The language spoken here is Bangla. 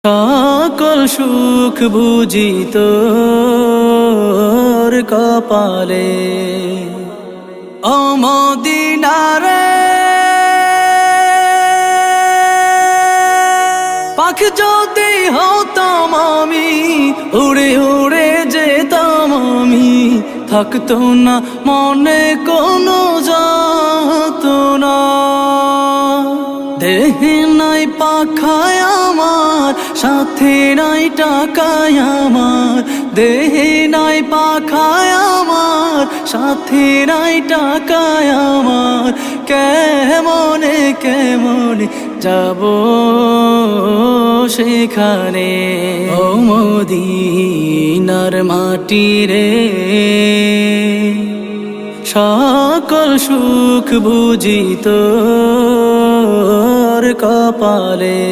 সকল সুখ বুঝি তোর কপালে ও মদিনারে পাখ যদি হতাম আমি উড়ে উড়ে যেতাম আমি থাকতো না মনে কোনো যাতনা দেহে নাই পাখায় আমার সাথে নাই টাকায় আমার দেহে নাই পাখায় আমার সাথে নাই টাকায় আমার কেমনে কেমনে যাব সেখানে ও মদিনার মাটি রে সকল সুখ বুঝি তোর কপালে।